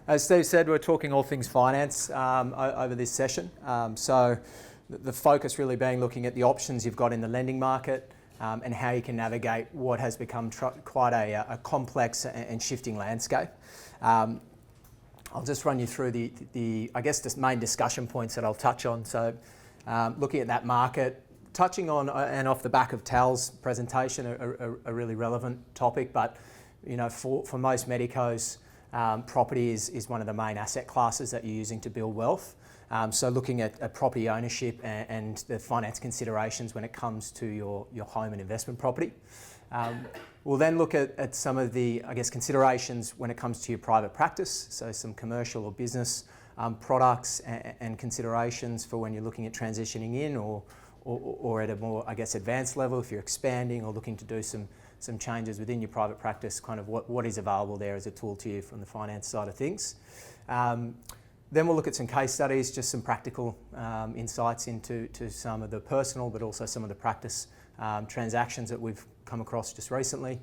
As Steve said, we're talking all things finance over this session. So the focus really being looking at the options you've got in the lending market and how you can navigate what has become quite a complex and shifting landscape. I'll just run you through the main discussion points that I'll touch on. So looking at that market, touching on and off the back of Tal's presentation, a really relevant topic, but for most medicos, property is one of the main asset classes that you're using to build wealth. So looking at property ownership and the finance considerations when it comes to your home and investment property. We'll then look at some of the, considerations when it comes to your private practice, so some commercial or business products and considerations for when you're looking at transitioning in or at a more, advanced level if you're expanding or looking to do some changes within your private practice, kind of what is available there as a tool to you from the finance side of things. Then we'll look at some case studies, just some practical insights into some of the personal but also some of the practice transactions that we've come across just recently.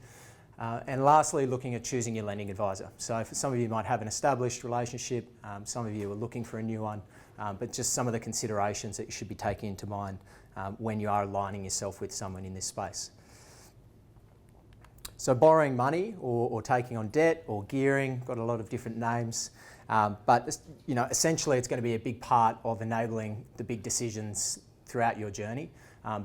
And lastly, looking at choosing your lending advisor. So for some of you might have an established relationship, some of you are looking for a new one, but just some of the considerations that you should be taking into mind when you are aligning yourself with someone in this space. So borrowing money or taking on debt or gearing, got a lot of different names, but essentially it's going to be a big part of enabling the big decisions throughout your journey,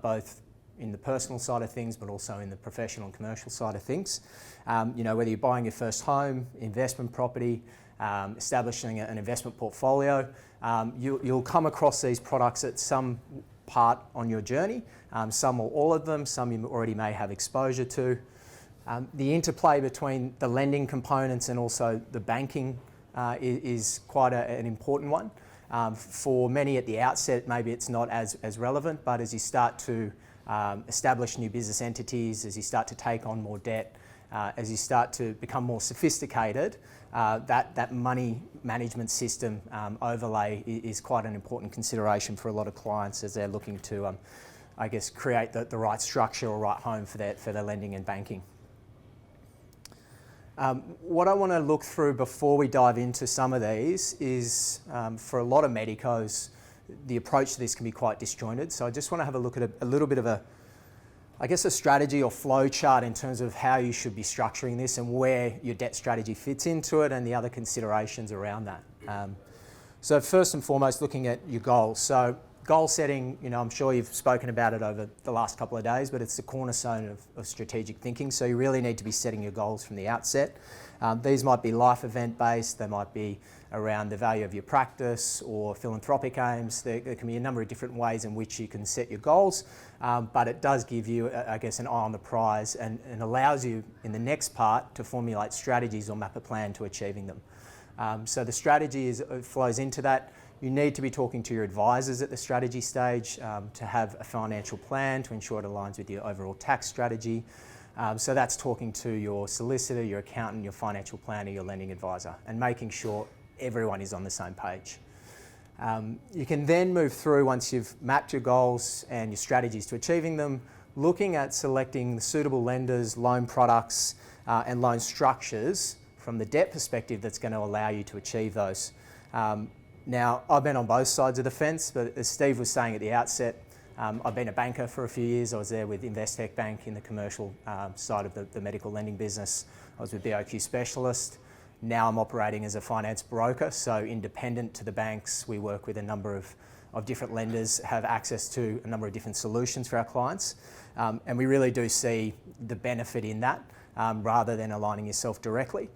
both in the personal side of things, but also in the professional and commercial side of things. Whether you're buying your first home, investment property, establishing an investment portfolio, you'll come across these products at some part on your journey, some or all of them, some you already may have exposure to. The interplay between the lending components and also the banking is quite an important one. For many at the outset, maybe it's not as relevant, but as you start to establish new business entities, as you start to take on more debt, as you start to become more sophisticated, that money management system overlay is quite an important consideration for a lot of clients as they're looking to, create the right structure or right home for their lending and banking. What I want to look through before we dive into some of these is, for a lot of medicos, the approach to this can be quite disjointed. So I just want to have a look at a little bit of a strategy or flow chart in terms of how you should be structuring this and where your debt strategy fits into it and the other considerations around that. So first and foremost, looking at your goals. So goal setting, I'm sure you've spoken about it over the last couple of days, but it's the cornerstone of strategic thinking. So you really need to be setting your goals from the outset. These might be life event based, they might be around the value of your practice or philanthropic aims. There can be a number of different ways in which you can set your goals, but it does give you, an eye on the prize and allows you in the next part to formulate strategies or map a plan to achieving them. So the strategy flows into that. You need to be talking to your advisors at the strategy stage to have a financial plan to ensure it aligns with your overall tax strategy. So that's talking to your solicitor, your accountant, your financial planner, your lending advisor, and making sure everyone is on the same page. You can then move through, once you've mapped your goals and your strategies to achieving them, looking at selecting the suitable lenders, loan products, and loan structures from the debt perspective that's going to allow you to achieve those. Now, I've been on both sides of the fence, but as Steve was saying at the outset, I've been a banker for a few years. I was there with Investec Bank in the commercial side of the medical lending business. I was with BOQ Specialist. Now I'm operating as a finance broker, so independent to the banks. We work with a number of different lenders, have access to a number of different solutions for our clients. And we really do see the benefit in that rather than aligning yourself directly.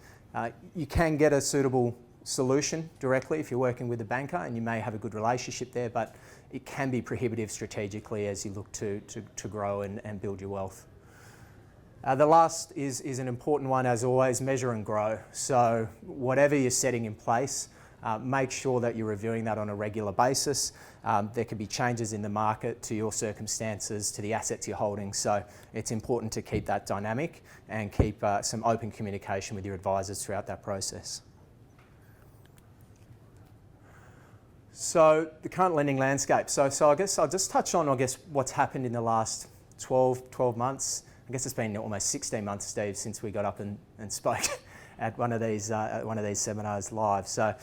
You can get a suitable solution directly if you're working with a banker and you may have a good relationship there, but it can be prohibitive strategically as you look to grow and build your wealth. The last is an important one, as always, measure and grow. So whatever you're setting in place, make sure that you're reviewing that on a regular basis. There could be changes in the market to your circumstances, to the assets you're holding. So it's important to keep that dynamic and keep some open communication with your advisors throughout that process. So the current lending landscape. So I guess I'll just touch on, what's happened in the last 12 months. I guess it's been almost 16 months, Steve, since we got up and spoke at one of these seminars live. So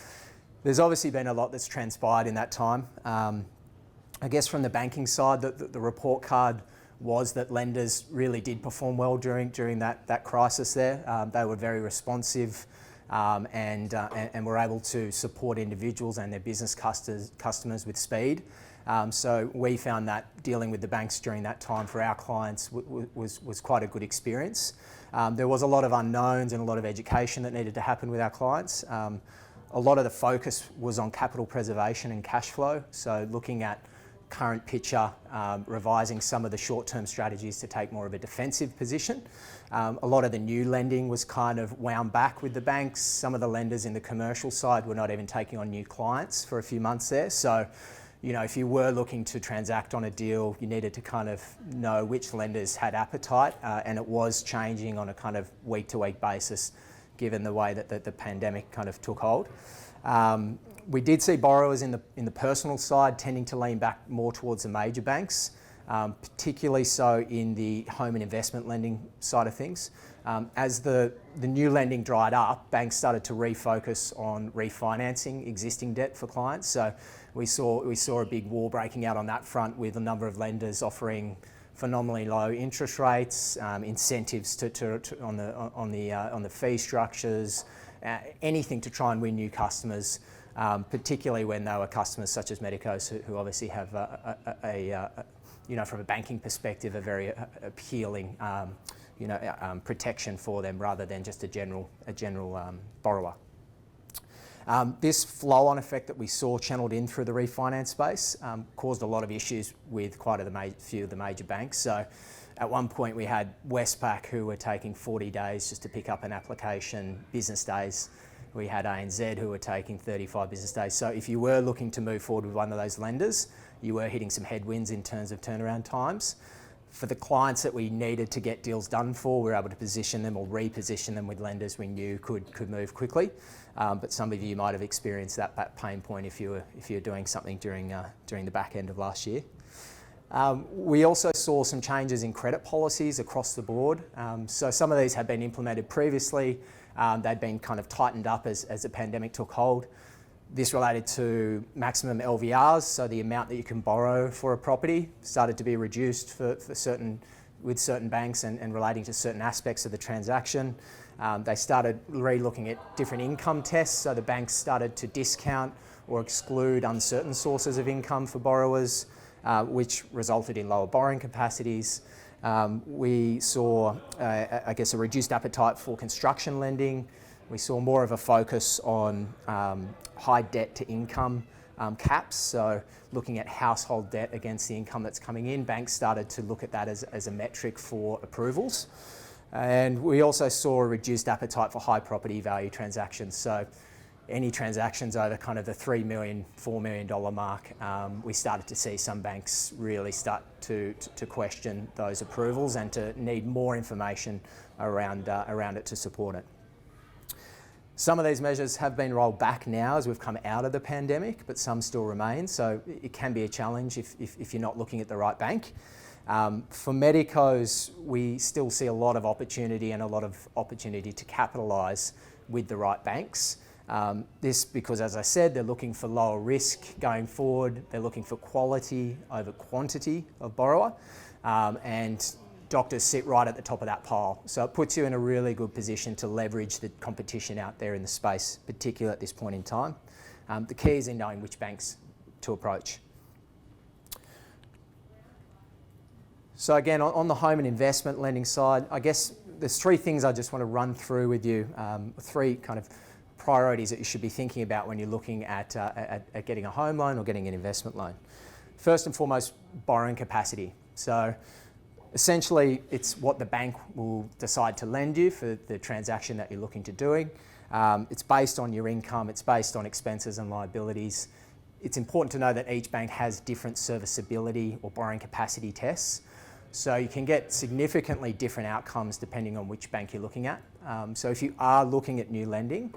there's obviously been a lot that's transpired in that time. I guess from the banking side, the report card was that lenders really did perform well during that crisis there. They were very responsive and were able to support individuals and their business customers with speed. So we found that dealing with the banks during that time for our clients was quite a good experience. There was a lot of unknowns and a lot of education that needed to happen with our clients. A lot of the focus was on capital preservation and cash flow, so looking at current picture, revising some of the short-term strategies to take more of a defensive position. A lot of the new lending was kind of wound back with the banks. Some of the lenders in the commercial side were not even taking on new clients for a few months there. So, you know, if you were looking to transact on a deal, you needed to kind of know which lenders had appetite, and it was changing on a kind of week-to-week basis, given the way that the pandemic kind of took hold. We did see borrowers in the personal side tending to lean back more towards the major banks, particularly so in the home and investment lending side of things. As the new lending dried up, banks started to refocus on refinancing existing debt for clients. So we saw a big war breaking out on that front, with a number of lenders offering phenomenally low interest rates, incentives on the fee structures, anything to try and win new customers, particularly when they were customers such as Medicos, who obviously have from a banking perspective, a very appealing protection for them, rather than just a general borrower. This flow-on effect that we saw channeled in through the refinance space caused a lot of issues with quite a few of the major banks. So at one point we had Westpac, who were taking 40 days just to pick up an application, business days. We had ANZ, who were taking 35 business days. So if you were looking to move forward with one of those lenders, you were hitting some headwinds in terms of turnaround times. For the clients that we needed to get deals done for, we were able to position them or reposition them with lenders we knew could move quickly. But some of you might have experienced that pain point if you were doing something during the back end of last year. We also saw some changes in credit policies across the board. So some of these had been implemented previously. They'd been kind of tightened up as the pandemic took hold. This related to maximum LVRs, so the amount that you can borrow for a property started to be reduced with certain banks and relating to certain aspects of the transaction. They started re-looking at different income tests, so the banks started to discount or exclude uncertain sources of income for borrowers, which resulted in lower borrowing capacities. We saw, a reduced appetite for construction lending. We saw more of a focus on high debt to income caps, so looking at household debt against the income that's coming in. Banks started to look at that as a metric for approvals. And we also saw a reduced appetite for high property value transactions. So any transactions over kind of the $3 million, $4 million mark, we started to see some banks really start to question those approvals and to need more information around it to support it. Some of these measures have been rolled back now as we've come out of the pandemic, but some still remain. So it can be a challenge if you're not looking at the right bank. For Medicos, we still see a lot of opportunity to capitalise with the right banks. This because, as I said, they're looking for lower risk going forward. They're looking for quality over quantity of borrower, and doctors sit right at the top of that pile. So it puts you in a really good position to leverage the competition out there in the space, particularly at this point in time. The key is in knowing which banks to approach. So again, on the home and investment lending side, I guess there's three things I just want to run through with you, three kind of priorities that you should be thinking about when you're looking at getting a home loan or getting an investment loan. First and foremost, borrowing capacity. So essentially, it's what the bank will decide to lend you for the transaction that you're looking to doing. It's based on your income, it's based on expenses and liabilities. It's important to know that each bank has different serviceability or borrowing capacity tests. So you can get significantly different outcomes depending on which bank you're looking at. So if you are looking at new lending,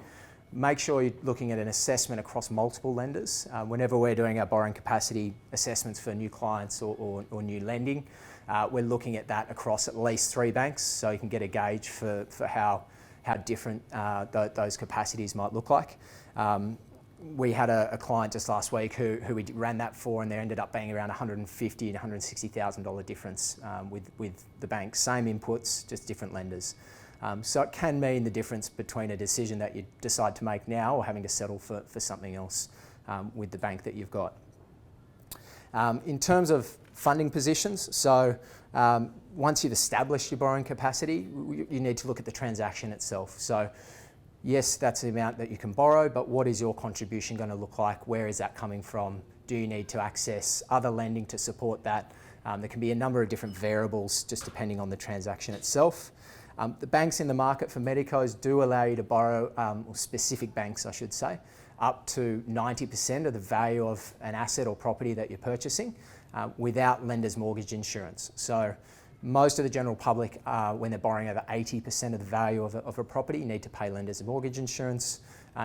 make sure you're looking at an assessment across multiple lenders. Whenever we're doing our borrowing capacity assessments for new clients or new lending, we're looking at that across at least 3 banks, so you can get a gauge for how how different those capacities might look like. We had a client just last week who we ran that for, and there ended up being around $150,000 and $160,000 difference with the bank. Same inputs, just different lenders. So it can mean the difference between a decision that you decide to make now or having to settle for something else with the bank that you've got. In terms of funding positions, so once you've established your borrowing capacity, you need to look at the transaction itself. So yes, that's the amount that you can borrow, but what is your contribution going to look like? Where is that coming from? Do you need to access other lending to support that? There can be a number of different variables just depending on the transaction itself. The banks in the market for medicos do allow you to borrow, or specific banks I should say, up to 90% of the value of an asset or property that you're purchasing without lender's mortgage insurance. So most of the general public, when they're borrowing over 80% of the value of a property, need to pay lender's mortgage insurance,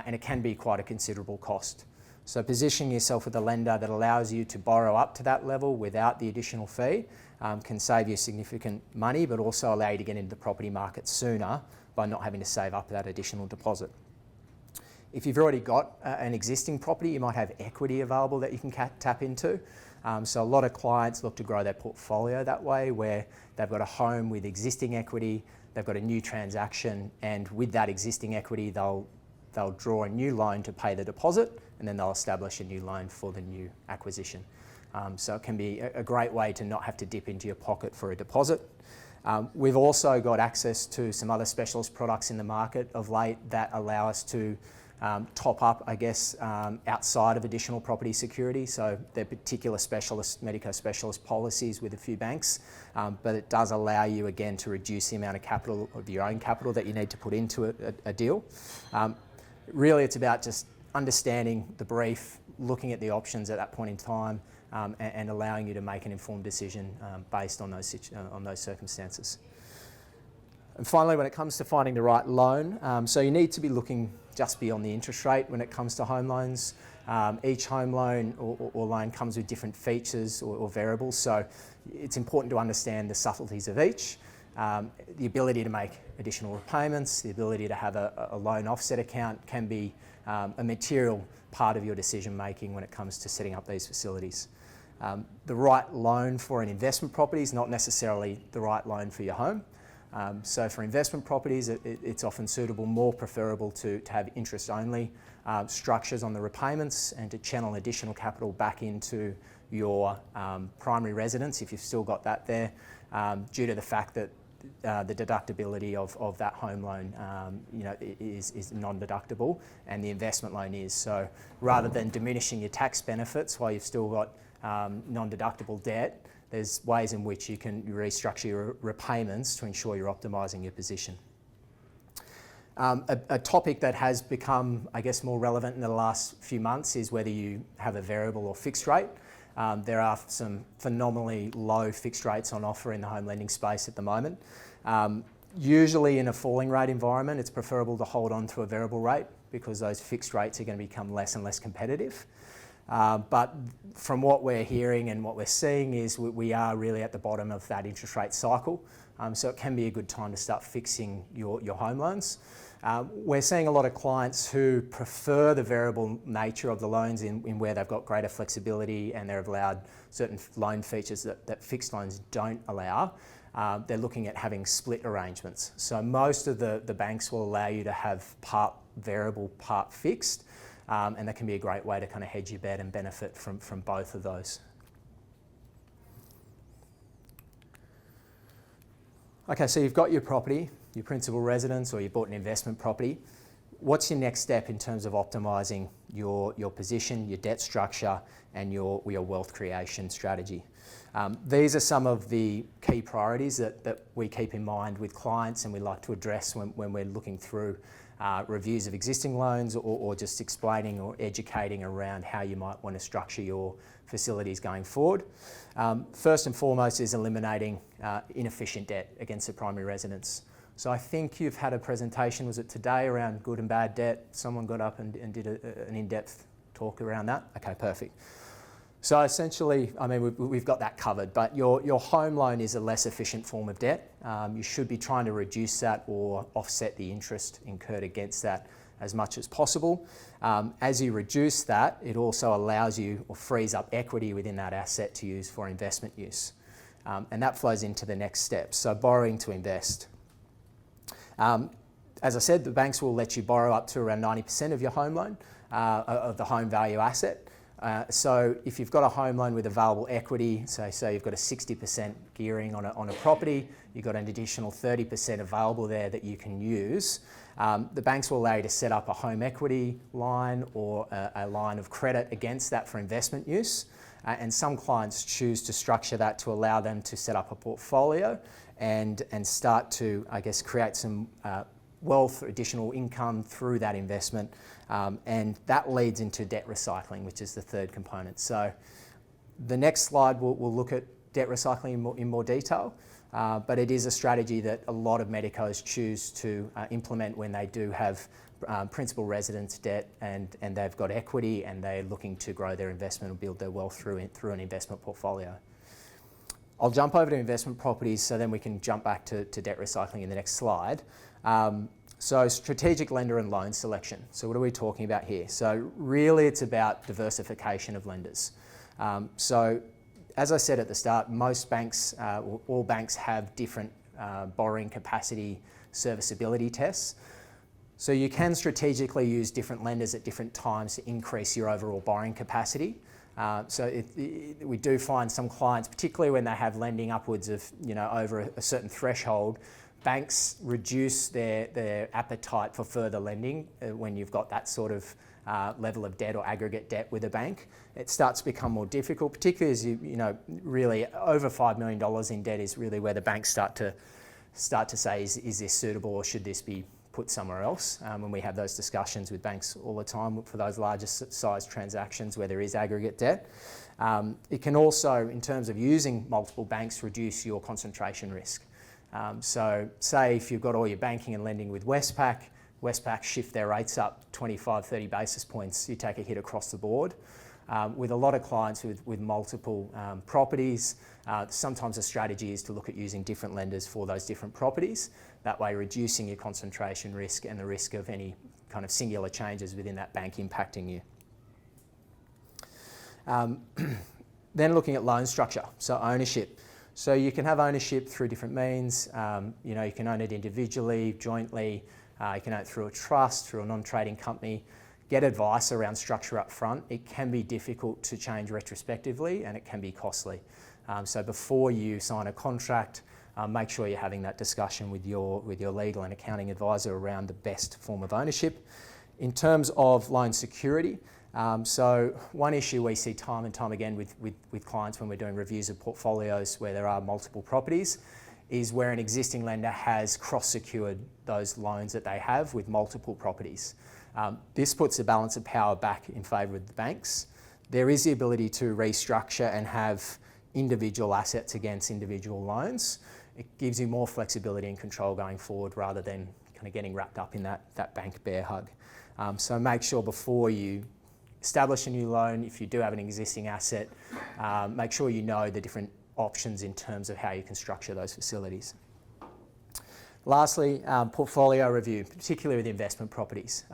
and it can be quite a considerable cost. So positioning yourself with a lender that allows you to borrow up to that level without the additional fee can save you significant money, but also allow you to get into the property market sooner by not having to save up that additional deposit. If you've already got an existing property, you might have equity available that you can tap into. So a lot of clients look to grow their portfolio that way, where they've got a home with existing equity, they've got a new transaction, and with that existing equity, they'll draw a new loan to pay the deposit, and then they'll establish a new loan for the new acquisition. So it can be a great way to not have to dip into your pocket for a deposit. We've also got access to some other specialist products in the market of late that allow us to top up, I guess, outside of additional property security. So they're particular medico specialist policies with a few banks, but it does allow you again to reduce the amount of capital, of your own capital, that you need to put into a deal. Really, it's about just understanding the brief, looking at the options at that point in time, and allowing you to make an informed decision based on those circumstances. And finally, when it comes to finding the right loan, so you need to be looking just beyond the interest rate when it comes to home loans. Each home loan or loan comes with different features or variables, so it's important to understand the subtleties of each. The ability to make additional repayments, the ability to have a loan offset account can be a material part of your decision making when it comes to setting up these facilities. The right loan for an investment property is not necessarily the right loan for your home. So for investment properties, it's often suitable, more preferable to have interest-only structures on the repayments and to channel additional capital back into your primary residence if you've still got that there, due to the fact that the deductibility of that home loan is non-deductible, and the investment loan is. So rather than diminishing your tax benefits while you've still got non-deductible debt, there's ways in which you can restructure your repayments to ensure you're optimising your position. A topic that has become, I guess, more relevant in the last few months is whether you have a variable or fixed rate. There are some phenomenally low fixed rates on offer in the home lending space at the moment. Usually in a falling rate environment, it's preferable to hold on to a variable rate because those fixed rates are going to become less and less competitive. But from what we're hearing and what we're seeing is we are really at the bottom of that interest rate cycle. So it can be a good time to start fixing your home loans. We're seeing a lot of clients who prefer the variable nature of the loans in where they've got greater flexibility and they're allowed certain loan features that fixed loans don't allow. They're looking at having split arrangements. So most of the banks will allow you to have part variable, part fixed. And that can be a great way to kind of hedge your bet and benefit from both of those. Okay, so you've got your property, your principal residence, or you bought an investment property. What's your next step in terms of optimising your position, your debt structure, and your wealth creation strategy? These are some of the key priorities that we keep in mind with clients and we like to address when we're looking through reviews of existing loans or just explaining or educating around how you might want to structure your facilities going forward. First and foremost is eliminating inefficient debt against the primary residence. So I think you've had a presentation, was it today, around good and bad debt? Someone got up and did an in-depth talk around that? Okay, perfect. So essentially, I mean, we've got that covered, but your home loan is a less efficient form of debt. You should be trying to reduce that or offset the interest incurred against that as much as possible. As you reduce that, it also allows you or frees up equity within that asset to use for investment use. And that flows into the next step. So borrowing to invest. As I said, the banks will let you borrow up to around 90% of your home loan, of the home value asset. So if you've got a home loan with available equity, so you've got a 60% gearing on a property, you've got an additional 30% available there that you can use. The banks will allow you to set up a home equity line or a line of credit against that for investment use. And some clients choose to structure that to allow them to set up a portfolio and start to, I guess, create some wealth or additional income through that investment. And that leads into debt recycling, which is the third component. So the next slide we'll look at debt recycling in more detail, but it is a strategy that a lot of medicos choose to implement when they do have principal residence debt and they've got equity and they're looking to grow their investment and build their wealth through an investment portfolio. I'll jump over to investment properties so then we can jump back to debt recycling in the next slide. So strategic lender and loan selection. So what are we talking about here? So really it's about diversification of lenders. So as I said at the start, most banks, all banks have different borrowing capacity serviceability tests. So you can strategically use different lenders at different times to increase your overall borrowing capacity. We do find some clients, particularly when they have lending upwards of, over a certain threshold, banks reduce their appetite for further lending when you've got that sort of level of debt or aggregate debt with a bank. It starts to become more difficult, particularly as really over $5 million in debt is really where the banks start to say, is this suitable or should this be put somewhere else? And we have those discussions with banks all the time for those larger size transactions where there is aggregate debt. It can also, in terms of using multiple banks, reduce your concentration risk. So say if you've got all your banking and lending with Westpac shift their rates up 25, 30 basis points, you take a hit across the board. With a lot of clients with multiple properties, sometimes a strategy is to look at using different lenders for those different properties. That way reducing your concentration risk and the risk of any kind of singular changes within that bank impacting you. Then looking at loan structure, so ownership. So you can have ownership through different means. You can own it individually, jointly. You can own it through a trust, through a non-trading company. Get advice around structure up front. It can be difficult to change retrospectively and it can be costly. So before you sign a contract, make sure you're having that discussion with your legal and accounting advisor around the best form of ownership. In terms of loan security, so one issue we see time and time again with clients when we're doing reviews of portfolios where there are multiple properties is where an existing lender has cross-secured those loans that they have with multiple properties. This puts the balance of power back in favour of the banks. There is the ability to restructure and have individual assets against individual loans. It gives you more flexibility and control going forward rather than kind of getting wrapped up in that bank bear hug. So make sure before you establish a new loan, if you do have an existing asset, make sure you know the different options in terms of how you can structure those facilities. Lastly, portfolio review, particularly with investment properties.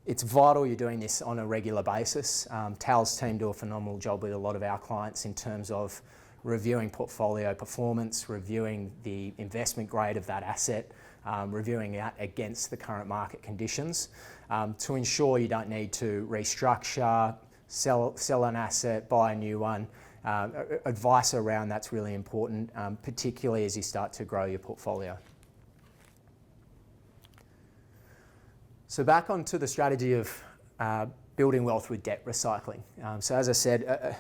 It's vital you're doing this on a regular basis. Tal's team do a phenomenal job with a lot of our clients in terms of reviewing portfolio performance, reviewing the investment grade of that asset, reviewing that against the current market conditions to ensure you don't need to restructure, sell an asset, buy a new one. Advice around that's really important, particularly as you start to grow your portfolio. So back onto the strategy of building wealth with debt recycling. So as I said,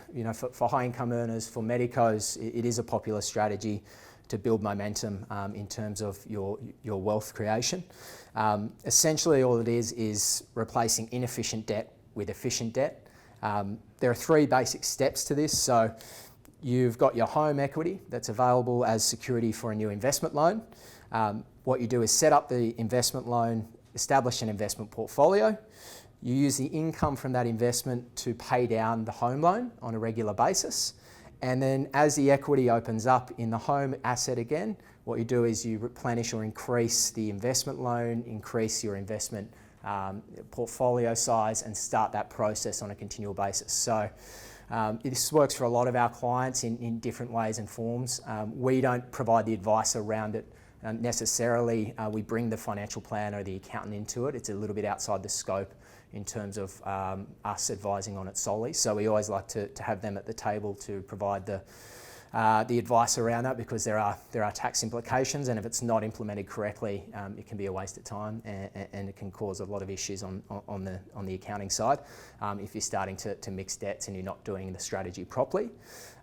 for high income earners, for medicos, it is a popular strategy to build momentum in terms of your wealth creation. Essentially all it is replacing inefficient debt with efficient debt. There are three basic steps to this. So you've got your home equity that's available as security for a new investment loan. What you do is set up the investment loan, establish an investment portfolio. You use the income from that investment to pay down the home loan on a regular basis. And then as the equity opens up in the home asset again, what you do is you replenish or increase the investment loan, increase your investment portfolio size, and start that process on a continual basis. So this works for a lot of our clients in different ways and forms. We don't provide the advice around it necessarily. We bring the financial planner or the accountant into it. It's a little bit outside the scope in terms of us advising on it solely. So we always like to have them at the table to provide the advice around that, because there are tax implications, and if it's not implemented correctly, it can be a waste of time, and it can cause a lot of issues on the accounting side if you're starting to mix debts and you're not doing the strategy properly.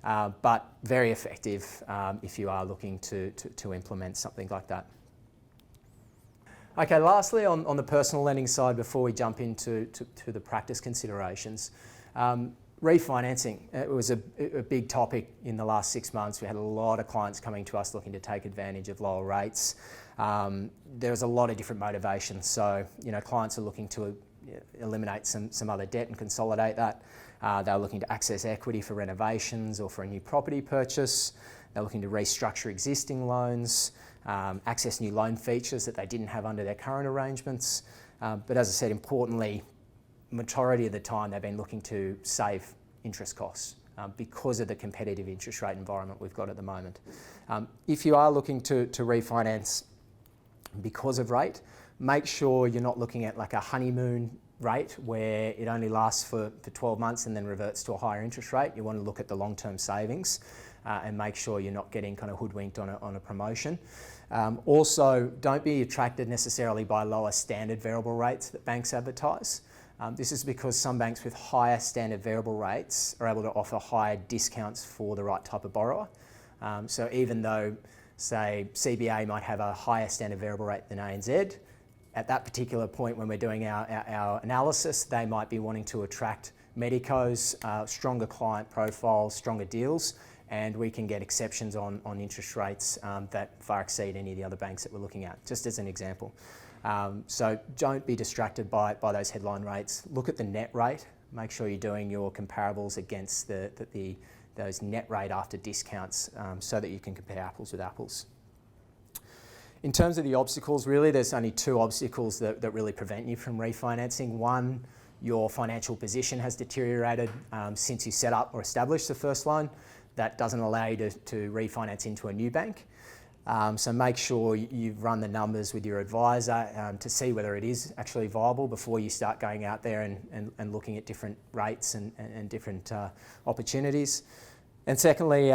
But very effective if you are looking to implement something like that. Okay, lastly, on the personal lending side, before we jump into the practice considerations, refinancing. It was a big topic in the last 6 months. We had a lot of clients coming to us looking to take advantage of lower rates. There's a lot of different motivations. So, clients are looking to eliminate some other debt and consolidate that. They're looking to access equity for renovations or for a new property purchase. They're looking to restructure existing loans, access new loan features that they didn't have under their current arrangements. But as I said, importantly, majority of the time they've been looking to save interest costs because of the competitive interest rate environment we've got at the moment. If you are looking to refinance because of rate, make sure you're not looking at like a honeymoon rate where it only lasts for 12 months and then reverts to a higher interest rate. You want to look at the long-term savings and make sure you're not getting kind of hoodwinked on a promotion. Also, don't be attracted necessarily by lower standard variable rates that banks advertise. This is because some banks with higher standard variable rates are able to offer higher discounts for the right type of borrower. So even though, say, CBA might have a higher standard variable rate than ANZ, at that particular point when we're doing our analysis, they might be wanting to attract medicos, stronger client profiles, stronger deals, and we can get exceptions on interest rates that far exceed any of the other banks that we're looking at, just as an example. So don't be distracted by those headline rates. Look at the net rate. Make sure you're doing your comparables against those net rate after discounts so that you can compare apples with apples. In terms of the obstacles, really, there's only two obstacles that really prevent you from refinancing. One, your financial position has deteriorated since you set up or established the first loan. That doesn't allow you to refinance into a new bank. So make sure you've run the numbers with your advisor to see whether it is actually viable before you start going out there and looking at different rates and different opportunities. And secondly,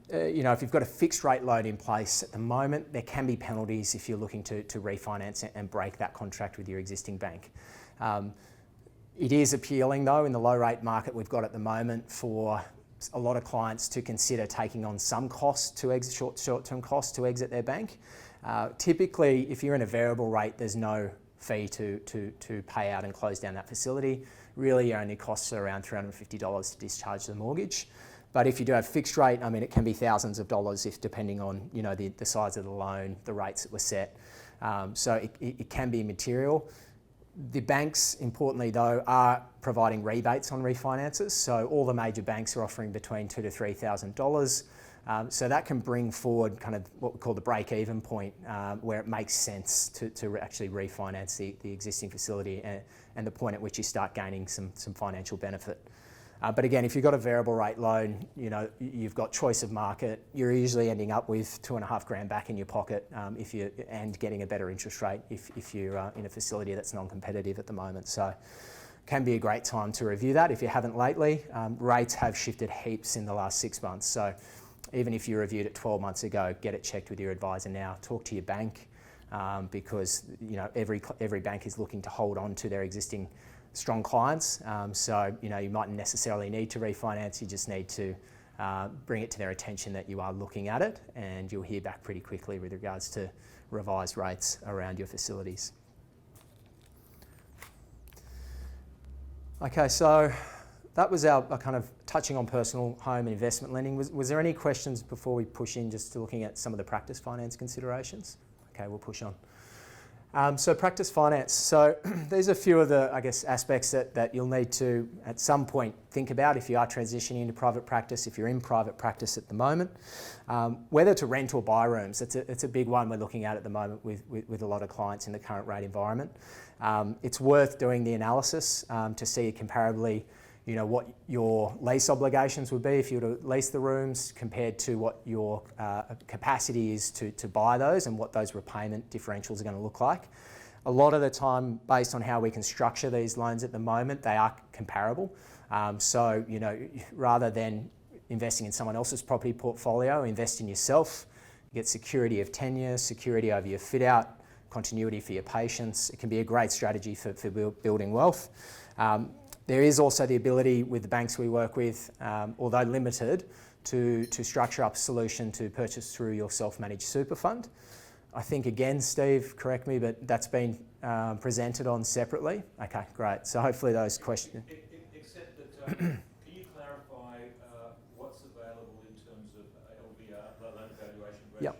if you've got a fixed rate loan in place at the moment, there can be penalties if you're looking to refinance and break that contract with your existing bank. It is appealing though in the low rate market we've got at the moment for a lot of clients to consider taking on some costs to exit, short-term costs to exit their bank. Typically, if you're in a variable rate, there's no fee to pay out and close down that facility. Really, your only costs are around $350 to discharge the mortgage. But if you do have fixed rate, it can be thousands of dollars depending on the size of the loan, the rates that were set. So it can be material. The banks, importantly though, are providing rebates on refinances. So all the major banks are offering between $2,000 to $3,000. So that can bring forward kind of what we call the break-even point, where it makes sense to actually refinance the existing facility and the point at which you start gaining some financial benefit. But again, if you've got a variable rate loan, you've got choice of market, you're usually ending up with $2,500 back in your pocket and getting a better interest rate if you're in a facility that's non-competitive at the moment. So can be a great time to review that if you haven't lately. Rates have shifted heaps in the last 6 months. So even if you reviewed it 12 months ago, get it checked with your advisor now. Talk to your bank because every bank is looking to hold on to their existing strong clients. So you mightn't necessarily need to refinance. You just need to bring it to their attention that you are looking at it, and you'll hear back pretty quickly with regards to revised rates around your facilities. Okay, so that was our kind of touching on personal home and investment lending. Was there any questions before we push in just to looking at some of the practice finance considerations? Okay, we'll push on. So practice finance. So there's a few of the, I guess, aspects that you'll need to at some point think about if you are transitioning into private practice, if you're in private practice at the moment. Whether to rent or buy rooms, it's a big one we're looking at the moment with a lot of clients in the current rate environment. It's worth doing the analysis to see comparably, what your lease obligations would be if you were to lease the rooms compared to what your capacity is to buy those and what those repayment differentials are going to look like. A lot of the time, based on how we can structure these loans at the moment, they are comparable. So, rather than investing in someone else's property portfolio, invest in yourself. You get security of tenure, security over your fit out, continuity for your patients. It can be a great strategy for building wealth. There is also the ability with the banks we work with, although limited, to structure up a solution to purchase through your self-managed super fund. I think, again, Steve, correct me, but that's been presented on separately. Okay, great. So hopefully those questions... Except that, can you clarify what's available in terms of LVR, loan valuation ratio,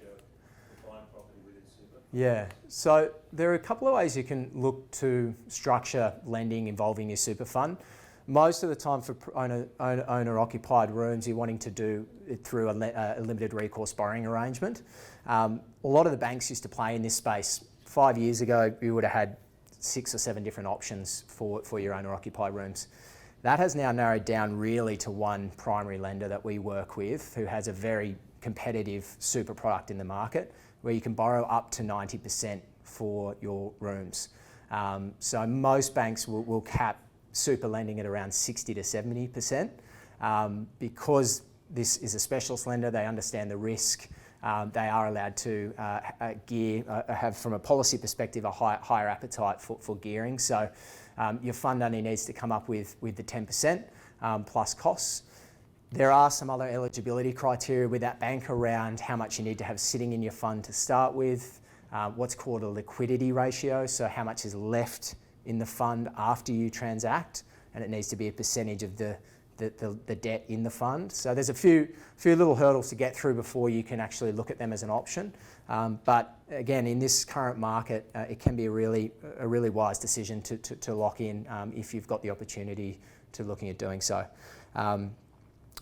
for buying property within super? Yeah, so there are a couple of ways you can look to structure lending involving your super fund. Most of the time for owner-occupied rooms, you're wanting to do it through a limited recourse borrowing arrangement. A lot of the banks used to play in this space. 5 years ago, you would have had 6 or 7 different options for your owner-occupied rooms. That has now narrowed down really to one primary lender that we work with who has a very competitive super product in the market where you can borrow up to 90% for your rooms. So most banks will cap super lending at around 60 to 70%. Because this is a specialist lender, they understand the risk. They are allowed to have, from a policy perspective, a higher appetite for gearing. So your fund only needs to come up with the 10% plus costs. There are some other eligibility criteria with that bank around how much you need to have sitting in your fund to start with, what's called a liquidity ratio, so how much is left in the fund after you transact, and it needs to be a percentage of the debt in the fund. So there's a few little hurdles to get through before you can actually look at them as an option. But again, in this current market, it can be a really wise decision to lock in if you've got the opportunity to looking at doing so.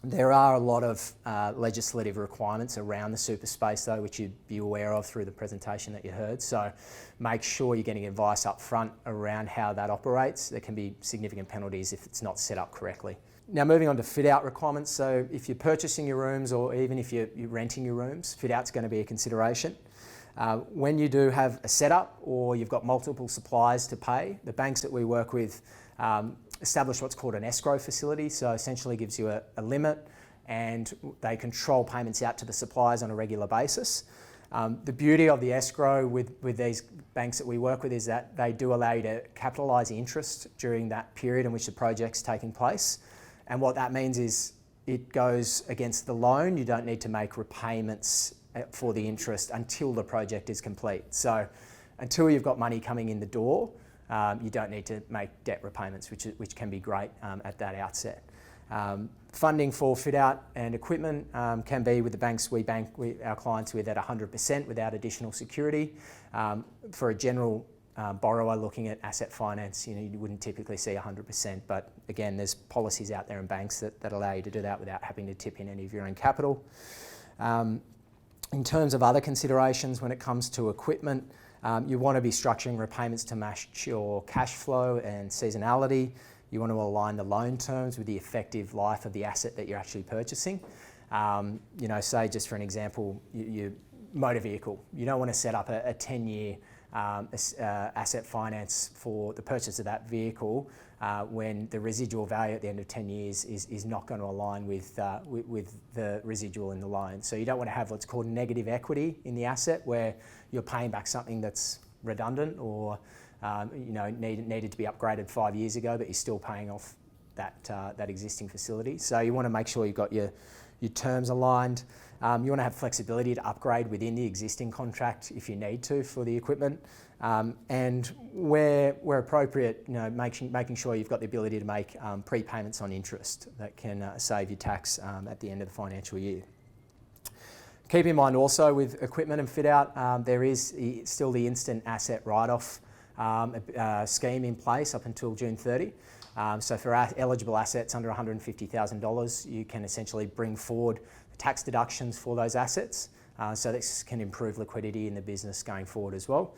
There are a lot of legislative requirements around the super space though, which you'd be aware of through the presentation that you heard. So make sure you're getting advice up front around how that operates. There can be significant penalties if it's not set up correctly. Now moving on to fit out requirements. So if you're purchasing your rooms or even if you're renting your rooms, fit out's going to be a consideration. When you do have a setup or you've got multiple suppliers to pay, the banks that we work with establish what's called an escrow facility. So essentially gives you a limit and they control payments out to the suppliers on a regular basis. The beauty of the escrow with these banks that we work with is that they do allow you to capitalise interest during that period in which the project's taking place. And what that means is it goes against the loan. You don't need to make repayments for the interest until the project is complete. So until you've got money coming in the door, you don't need to make debt repayments, which can be great at that outset. Funding for fit out and equipment can be with the banks we bank our clients with at 100% without additional security. For a general borrower looking at asset finance, you wouldn't typically see 100%, but again, there's policies out there in banks that allow you to do that without having to tip in any of your own capital. In terms of other considerations when it comes to equipment, you want to be structuring repayments to match your cash flow and seasonality. You want to align the loan terms with the effective life of the asset that you're actually purchasing. Say just for an example, your motor vehicle. You don't want to set up a 10-year asset finance for the purchase of that vehicle when the residual value at the end of 10 years is not going to align with the residual in the loan. So you don't want to have what's called negative equity in the asset where you're paying back something that's redundant or needed to be upgraded 5 years ago, but you're still paying off that existing facility. So you want to make sure you've got your terms aligned. You want to have flexibility to upgrade within the existing contract if you need to for the equipment. And where appropriate, making sure you've got the ability to make prepayments on interest that can save you tax at the end of the financial year. Keep in mind also with equipment and fit out, there is still the instant asset write-off scheme in place up until June 30. So for eligible assets under $150,000, you can essentially bring forward the tax deductions for those assets. So this can improve liquidity in the business going forward as well.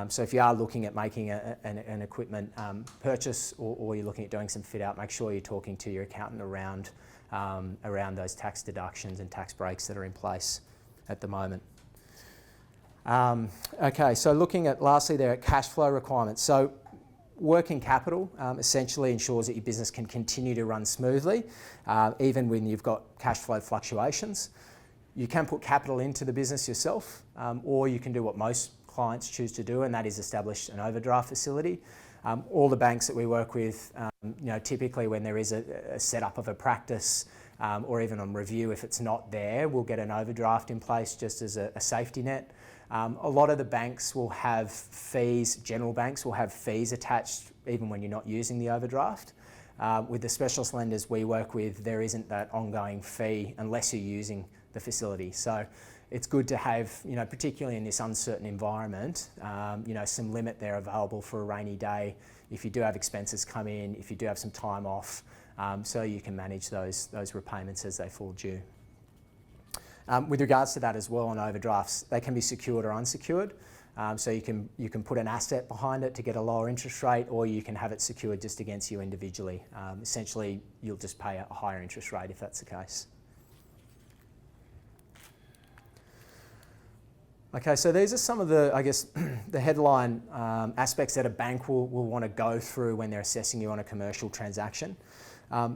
So if you are looking at making an equipment purchase or you're looking at doing some fit out, make sure you're talking to your accountant around those tax deductions and tax breaks that are in place at the moment. Okay, so looking at lastly there at cash flow requirements. So working capital essentially ensures that your business can continue to run smoothly, even when you've got cash flow fluctuations. You can put capital into the business yourself, or you can do what most clients choose to do, and that is establish an overdraft facility. All the banks that we work with, typically when there is a setup of a practice or even on review, if it's not there, we'll get an overdraft in place just as a safety net. A lot of the banks will have fees, general banks will have fees attached even when you're not using the overdraft. With the specialist lenders we work with, there isn't that ongoing fee unless you're using the facility. So it's good to have, particularly in this uncertain environment, some limit there available for a rainy day if you do have expenses come in, if you do have some time off, so you can manage those repayments as they fall due. With regards to that as well on overdrafts, they can be secured or unsecured. So you can put an asset behind it to get a lower interest rate, or you can have it secured just against you individually. Essentially, you'll just pay a higher interest rate if that's the case. Okay, so these are some of the, the headline aspects that a bank will want to go through when they're assessing you on a commercial transaction.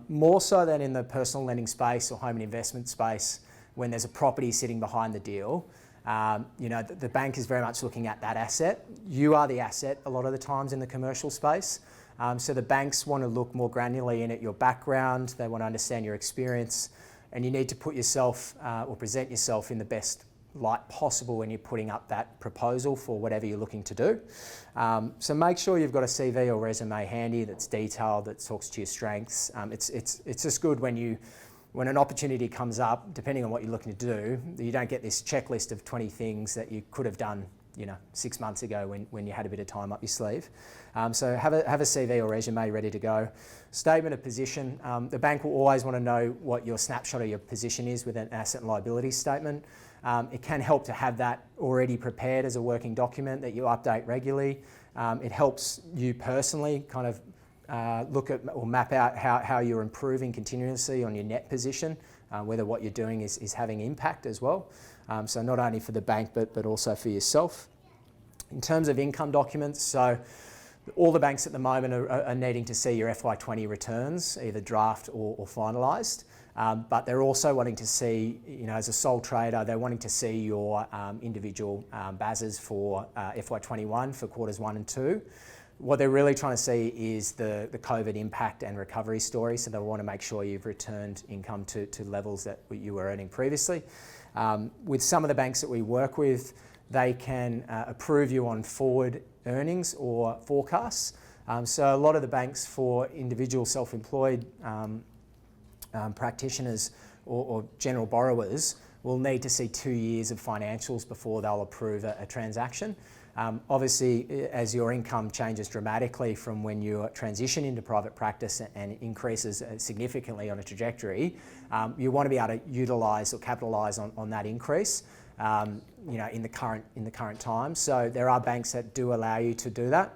More so than in the personal lending space or home and investment space, when there's a property sitting behind the deal, the bank is very much looking at that asset. You are the asset a lot of the times in the commercial space. So the banks want to look more granularly in at your background, they want to understand your experience, and you need to put yourself or present yourself in the best light possible when you're putting up that proposal for whatever you're looking to do. So make sure you've got a CV or resume handy that's detailed, that talks to your strengths. It's just good when an opportunity comes up, depending on what you're looking to do, you don't get this checklist of 20 things that you could have done 6 months ago when you had a bit of time up your sleeve. So have a CV or resume ready to go. Statement of position. The bank will always want to know what your snapshot of your position is with an asset and liability statement. It can help to have that already prepared as a working document that you update regularly. It helps you personally kind of look at or map out how you're improving continuously on your net position, whether what you're doing is having impact as well. So not only for the bank, but also for yourself. In terms of income documents, so all the banks at the moment are needing to see your FY20 returns, either draft or finalised. But they're also wanting to see, as a sole trader, they're wanting to see your individual BASs for FY21 for quarters 1 and 2. What they're really trying to see is the COVID impact and recovery story. So they want to make sure you've returned income to levels that you were earning previously. With some of the banks that we work with, they can approve you on forward earnings or forecasts. So a lot of the banks for individual self-employed practitioners or general borrowers will need to see 2 years of financials before they'll approve a transaction. Obviously, as your income changes dramatically from when you transition into private practice and increases significantly on a trajectory, you want to be able to utilise or capitalise on that increase, in the current time. So there are banks that do allow you to do that.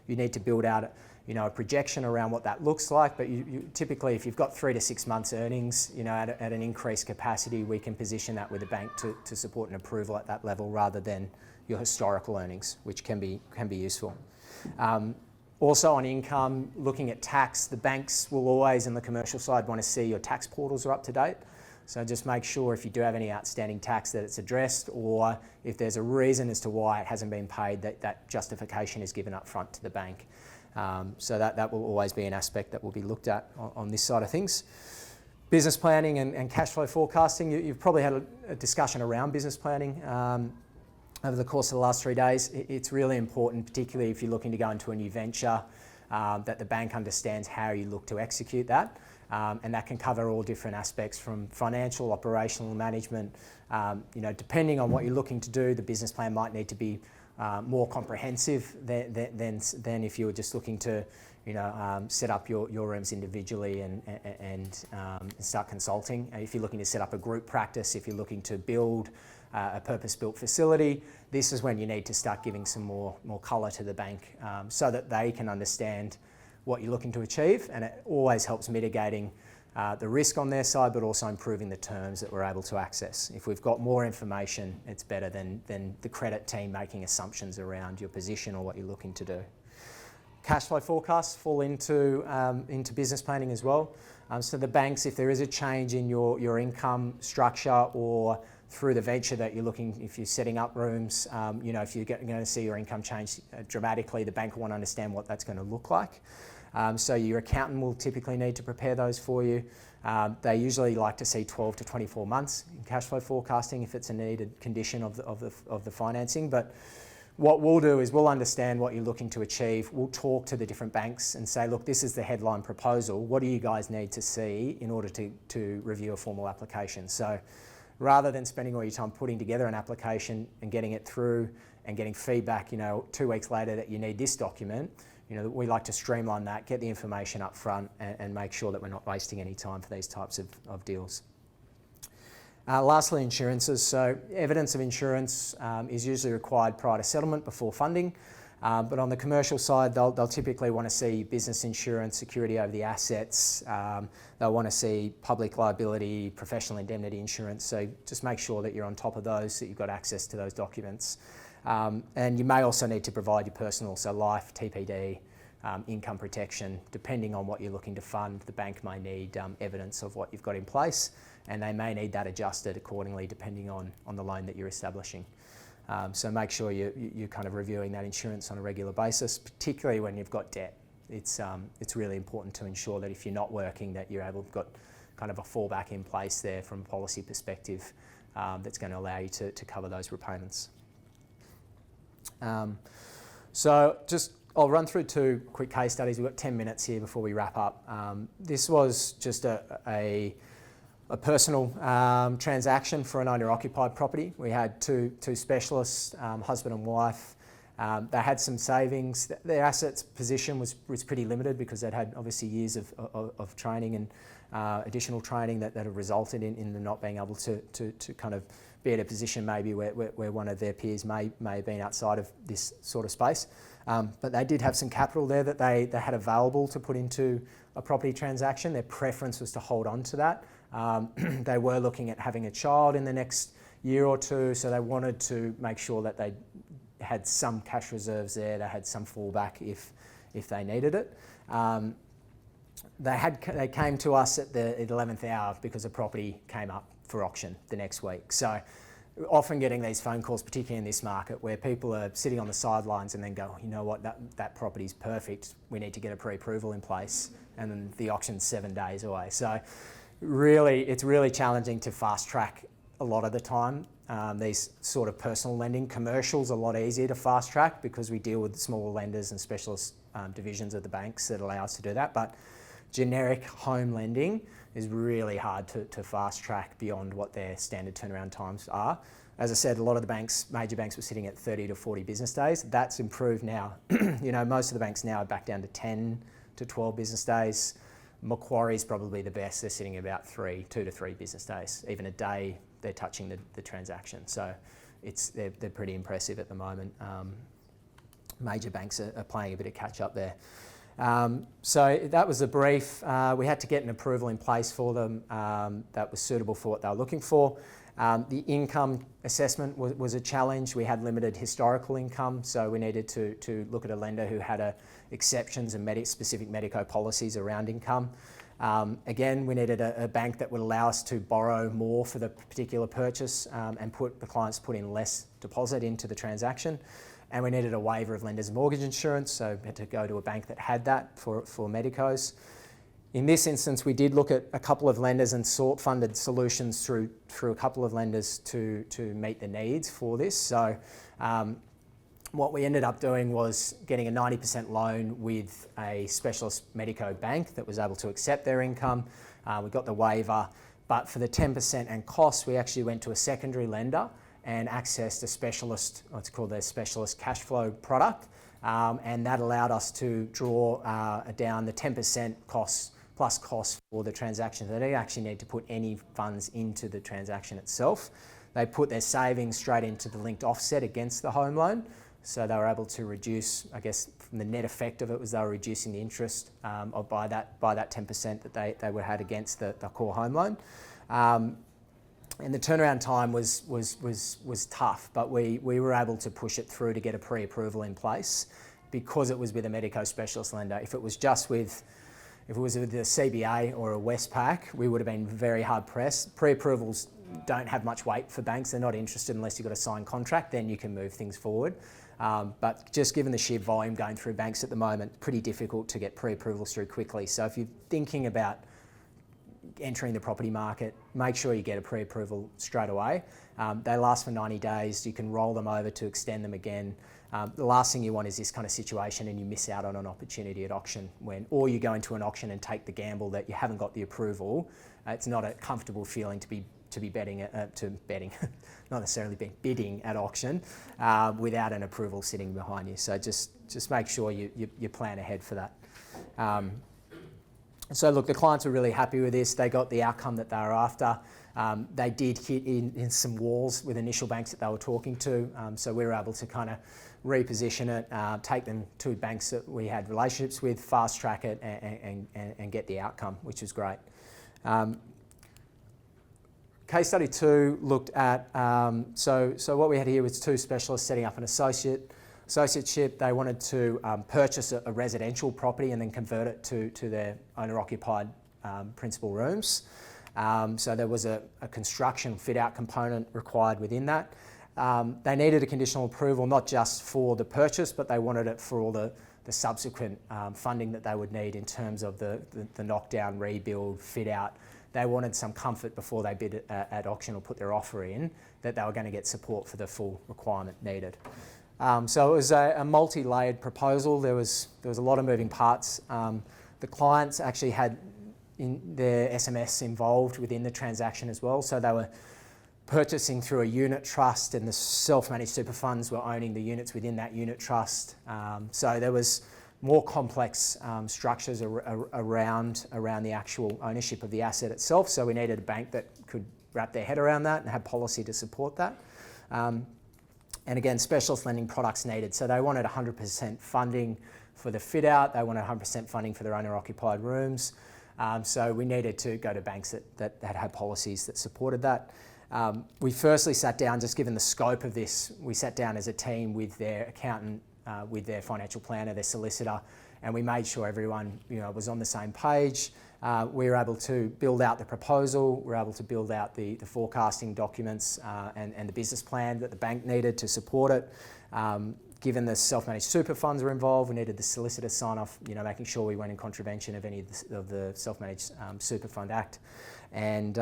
You need to build out a projection around what that looks like, but you typically, if you've got 3 to 6 months earnings, at an increased capacity, we can position that with the bank to support an approval at that level rather than your historical earnings, which can be useful. Also on income, looking at tax, the banks will always, in the commercial side, want to see your tax portals are up to date. So just make sure if you do have any outstanding tax that it's addressed, or if there's a reason as to why it hasn't been paid, that justification is given up front to the bank. So that will always be an aspect that will be looked at on this side of things. Business planning and cash flow forecasting. You've probably had a discussion around business planning over the course of the last 3 days. It's really important, particularly if you're looking to go into a new venture, that the bank understands how you look to execute that. and that can cover all different aspects from financial, operational, management. Depending on what you're looking to do, the business plan might need to be more comprehensive than if you were just looking to set up your rooms individually and start consulting. If you're looking to set up a group practice, if you're looking to build a purpose-built facility, this is when you need to start giving some more colour to the bank so that they can understand what you're looking to achieve, and it always helps mitigating the risk on their side, but also improving the terms that we're able to access. If we've got more information, it's better than the credit team making assumptions around your position or what you're looking to do. Cash flow forecasts fall into business planning as well. So the banks, if there is a change in your income structure or through the venture that you're looking, if you're setting up rooms, if you're going to see your income change dramatically, the bank will want to understand what that's going to look like. So your accountant will typically need to prepare those for you. They usually like to see 12 to 24 months in cash flow forecasting if it's a needed condition of the financing. But what we'll do is we'll understand what you're looking to achieve. We'll talk to the different banks and say, look, this is the headline proposal. What do you guys need to see in order to review a formal application? So rather than spending all your time putting together an application and getting it through and getting feedback, 2 weeks later that you need this document, we like to streamline that, get the information up front and make sure that we're not wasting any time for these types of deals. Lastly, insurances. So evidence of insurance is usually required prior to settlement before funding. But on the commercial side, they'll typically want to see business insurance, security over the assets. They'll want to see public liability, professional indemnity insurance. So just make sure that you're on top of those, that you've got access to those documents. And you may also need to provide your personal, so life, TPD, income protection. Depending on what you're looking to fund, the bank may need evidence of what you've got in place, and they may need that adjusted accordingly depending on the loan that you're establishing. So make sure you're kind of reviewing that insurance on a regular basis, particularly when you've got debt. It's really important to ensure that if you're not working, that you're got kind of a fallback in place there from a policy perspective that's going to allow you to cover those repayments. So I'll run through 2 quick case studies. We've got 10 minutes here before we wrap up. This was just a personal transaction for an owner-occupied property. We had two specialists, husband and wife. They had some savings. Their assets position was pretty limited because they'd had obviously years of training and additional training that have resulted in them not being able to kind of be in a position maybe where one of their peers may have been outside of this sort of space. But they did have some capital there that they had available to put into a property transaction. Their preference was to hold on to that. They were looking at having a child in the next year or two, so they wanted to make sure that they had some cash reserves there, they had some fallback if they needed it. They came to us at the 11th hour because the property came up for auction the next week. So often getting these phone calls, particularly in this market, where people are sitting on the sidelines and then go, you know what, that property's perfect, we need to get a pre-approval in place, and then the auction's 7 days away. So it's really challenging to fast track a lot of the time. These sort of personal lending, commercial's a lot easier to fast track because we deal with smaller lenders and specialist divisions of the banks that allow us to do that. But generic home lending is really hard to fast track beyond what their standard turnaround times are. As I said, a lot of the major banks were sitting at 30 to 40 business days. That's improved now. Most of the banks now are back down to 10 to 12 business days. Macquarie's probably the best. They're sitting at about 2 to 3 business days. Even a day, they're touching the transaction. So they're pretty impressive at the moment. Major banks are playing a bit of catch up there. So that was the brief. We had to get an approval in place for them that was suitable for what they were looking for. The income assessment was a challenge. We had limited historical income, so we needed to look at a lender who had exceptions and specific medico policies around income. Again, we needed a bank that would allow us to borrow more for the particular purchase and the clients put in less deposit into the transaction. And we needed a waiver of lender's mortgage insurance, so we had to go to a bank that had that for medicos. In this instance, we did look at a couple of lenders and sought funded solutions through a couple of lenders to meet the needs for this. So what we ended up doing was getting a 90% loan with a specialist Medico bank that was able to accept their income. We got the waiver, but for the 10% and costs, we actually went to a secondary lender and accessed a specialist, what's called their specialist cash flow product. And that allowed us to draw down the 10% costs plus costs for the transaction. They don't actually need to put any funds into the transaction itself. They put their savings straight into the linked offset against the home loan. So they were able to reduce, I guess, from the net effect of it was they were reducing the interest by that 10% that they had against the core home loan. And the turnaround time was tough, but we were able to push it through to get a pre-approval in place because it was with a Medico specialist lender. If it was with the CBA or a Westpac, we would have been very hard pressed. Pre-approvals don't have much weight for banks. They're not interested unless you've got a signed contract, then you can move things forward. But just given the sheer volume going through banks at the moment, pretty difficult to get pre-approvals through quickly. So if you're thinking about entering the property market, make sure you get a pre-approval straight away. They last for 90 days. You can roll them over to extend them again. The last thing you want is this kind of situation and you miss out on an opportunity at auction or you go into an auction and take the gamble that you haven't got the approval. It's not a comfortable feeling to be bidding, not necessarily bidding at auction without an approval sitting behind you. So just make sure you plan ahead for that. So look, the clients were really happy with this. They got the outcome that they were after. They did hit in some walls with initial banks that they were talking to. So we were able to kind of reposition it, take them to banks that we had relationships with, fast track it and get the outcome, which was great. Case study 2 looked at, so what we had here was 2 specialists setting up an associateship. They wanted to purchase a residential property and then convert it to their owner-occupied principal rooms. So there was a construction fit-out component required within that. They needed a conditional approval, not just for the purchase, but they wanted it for all the subsequent funding that they would need in terms of the knockdown, rebuild, fit-out. They wanted some comfort before they bid at auction or put their offer in that they were going to get support for the full requirement needed. So it was a multi-layered proposal. There was a lot of moving parts. The clients actually had their SMS involved within the transaction as well. So they were purchasing through a unit trust and the self-managed super funds were owning the units within that unit trust. So there was more complex structures around the actual ownership of the asset itself. So we needed a bank that could wrap their head around that and have policy to support that. And again, specialist lending products needed. So they wanted 100% funding for the fit out. They wanted 100% funding for their owner-occupied rooms. So we needed to go to banks that had policies that supported that. We firstly sat down, just given the scope of this, we sat down as a team with their accountant, with their financial planner, their solicitor, and we made sure everyone was on the same page. We were able to build out the proposal, we were able to build out the forecasting documents and the business plan that the bank needed to support it. Given the self-managed super funds were involved, we needed the solicitor sign off, making sure we weren't in contravention of any of the Self-Managed Super Fund Act. And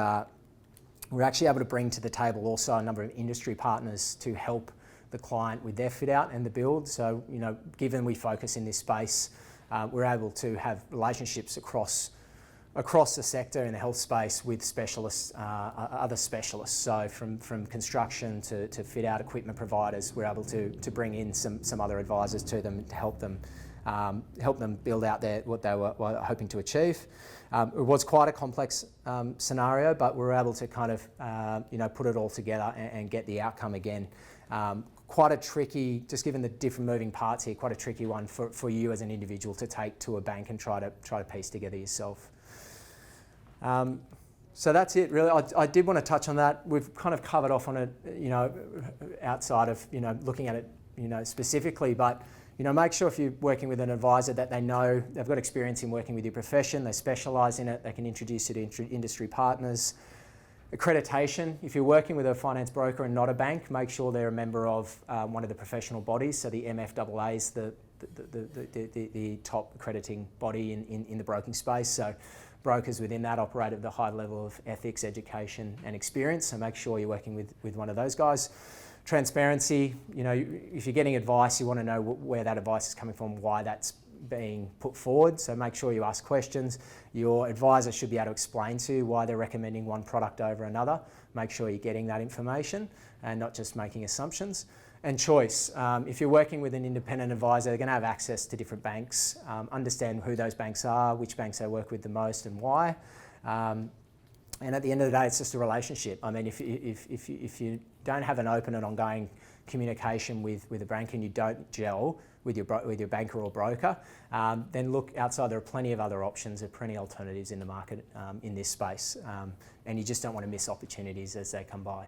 we're actually able to bring to the table also a number of industry partners to help the client with their fit out and the build. So, given we focus in this space, we're able to have relationships across the sector in the health space with specialists, other specialists. So from construction to fit out equipment providers, we're able to bring in some other advisors to them to help them build out what they were hoping to achieve. It was quite a complex scenario, but we were able to kind of put it all together and get the outcome again. Quite a tricky, just given the different moving parts here, quite a tricky one for you as an individual to take to a bank and try to piece together yourself. So that's it really. I did want to touch on that. We've kind of covered off on it, outside of, looking at it, specifically, but, make sure if you're working with an advisor that they know they've got experience in working with your profession, they specialise in it, they can introduce you to industry partners. Accreditation, if you're working with a finance broker and not a bank, make sure they're a member of one of the professional bodies. So the MFAA is the top accrediting body in the broking space. So brokers within that operate at the high level of ethics, education and experience. So make sure you're working with one of those guys. Transparency, you know, if you're getting advice, you want to know where that advice is coming from, why that's being put forward. So make sure you ask questions. Your advisor should be able to explain to you why they're recommending one product over another. Make sure you're getting that information and not just making assumptions. And choice. If you're working with an independent advisor, they're going to have access to different banks. Understand who those banks are, which banks they work with the most and why. And at the end of the day, it's just a relationship. I mean, if you don't have an open and ongoing communication with a bank and you don't gel with your banker or broker, then look outside. There are plenty of other options. There are plenty of alternatives in the market in this space. And you just don't want to miss opportunities as they come by.